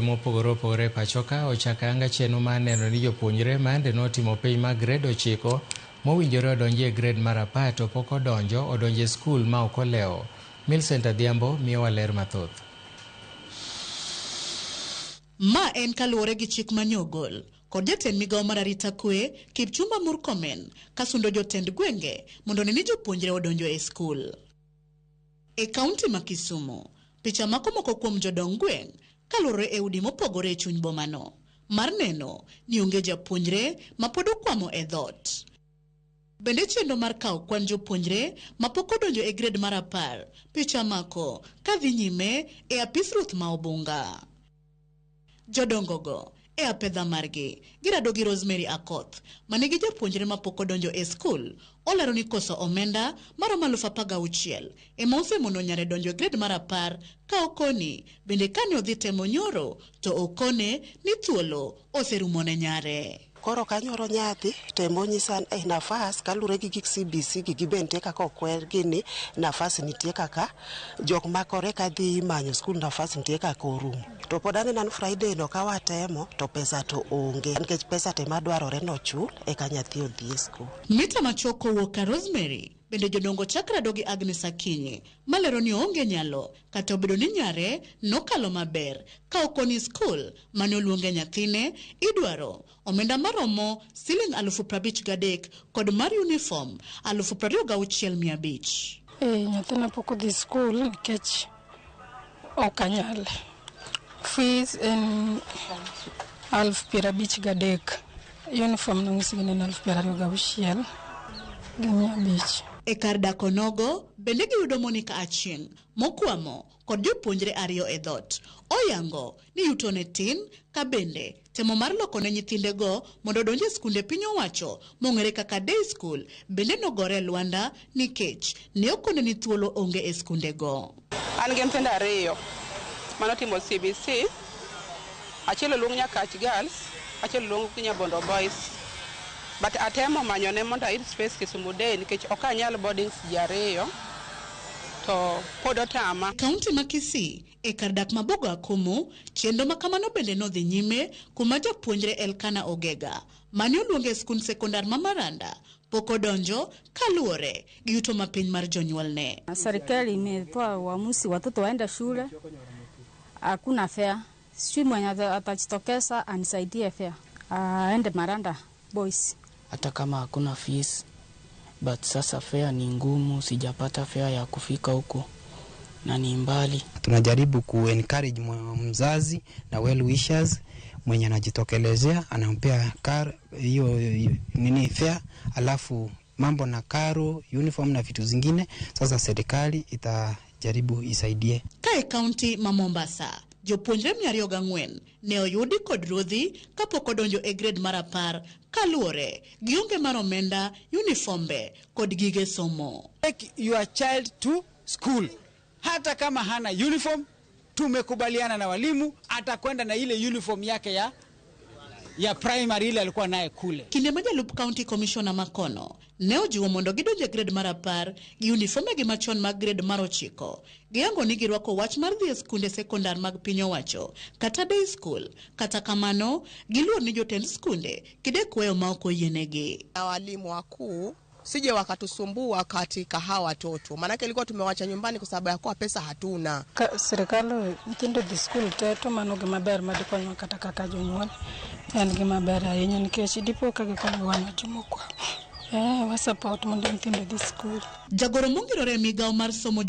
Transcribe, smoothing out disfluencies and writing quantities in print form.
Mopogore opogore pachoka ochako anga chenro mar neno ni jopuonjre mande notimo penj mag grade 9 mowinjore odonje grade mar 10 to pok odonje skul ma ok olewo. Millicent Adhiambo miyowa ler mathoth. Ma en kaluwore gi chik manyogol kod jatend migawo mar arita kwe Kipchumba Murkomen kasundo jotend gwenge mondo ne ni jopuonjre odonjo e skul. E kaunti ma Kisumu, picha moko kuom jodong gweng' kaluwore e udi mopogore e chuny bomano mar neno ni onge japuonjre ma pod okwamo e dhot. Bende chenro mar kawo kwan jopuonjre ma pok odonjo e grade mar 10 picha mako kadhi nyime e apis ruoth ma Obunga. Jodongogo e apedha margi girado gi Rosemary Akoth manigi japuonjre ma pok odonjo e skul olero ni koso omenda maromo 16,000 ema osemono nyare donjo grade mar 10 ka okoni bende kane odhi temo nyoro to okone ni thuolo oserumo ne nyare. Koro kanyoro nyathi temo nyisan nafas kalure gi gik CBC gi bente kaka okwer gini nafas nitie kaka jok makore kadhi manyo skul nafas nitie kaka orum. To pod aneno Friday no kawatemo to pesa to onge nikech pesa tema dwarore no chul eka nyathi odhi e skul. Mita machoko wuok Rosemary bende jodongo chakrado gi Agnes Akinyi malero ni onge nyalo kata obedo ni nyare nokalo maber ka okoni skul mane oluonge nyathine idwaro omenda maromo Sh53,000 kod mar uniform 26,500. Nyathina pok odhi skul nikech ok anyal. Fees en 53,000. Uniform nong'isi gini 26,500. E kar dako nogo bende giyudo Monica Achieng' mokwamo kod jopuonjre 2 e dhot. Oyango ni yuto ne tin ka bende temo mar loko ne nyithindego mondo donje skunde piny owacho mong'ere kaka day school bende nogore Lwanda nikech ne okone ni thuolo onge e skundego. An gi nyithindo 2 manotimo CBC, achiel oluong Nyakach Girls, achiel oluong Nyabondo Boys. But atemo manyo ne mondo ayud space Kisumu Day nikech ok anyal boarding ji 2 to pod otama. Kaunti ma Kisii e kar dak mabogo Akumu chenro ma kamano bende nodhi nyime kuma japuonjre Elkana Ogega mane oluonge e skund sekondar ma Maranda pok odonjo kaluwore gi yuto mapiny mar jonyuolne. Serikali imetoa uamuzi watoto waenda shule, hakuna fare. Sijui mwenye atajitokeza anisaidie fare aende Maranda Boys. Hata kama hakuna fees, but sasa fare ni ngumu, sijapata fare ya kufika huko na ni mbali. Tunajaribu ku-encourage mzazi na well wishers mwenye anajitokelezea anampea hiyo nini fare, alafu mambo na karo, uniform na vitu zingine sasa serikali itajaribu isaidie. Kae kaunti ma Mombasa jopuonjre 204 ne oyudi kod ruodhi kapok odonjo e grade mar 10 kaluwore gi onge mar omenda, uniformbe kod gige somo. Take your child to school. Hata kama hana uniform, tumekubaliana na walimu atakwenda na ile uniform yake ya primary ile alikuwa naye kule. Kinde ma jalup County Commissioner Makono ne ojiwo mondo gidonje grade mar 10 gi uniform gi machon mag grade mar 9. Giyango ni girwako wach mar dhi e skunde sekondar mag piny owacho kata day school. Kata kamano giluor ni jotend skunde kidekweyo ma ok oyienegi. Walimu wakuu sije wakatusumbua katika hawa watoto. Maanake ilikuwa tumewacha nyumbani kwa sababu ya kwa pesa hatuna. Serikali nyithindo dhi skul teto mano gima ber madikonyo kata kaka jonyuol. En gima ber ahinya nikech dipo ka gikonyo wan jomoko. Wa support mondo nyithindo dhi skul. Jagoro mongirore migawo mar somo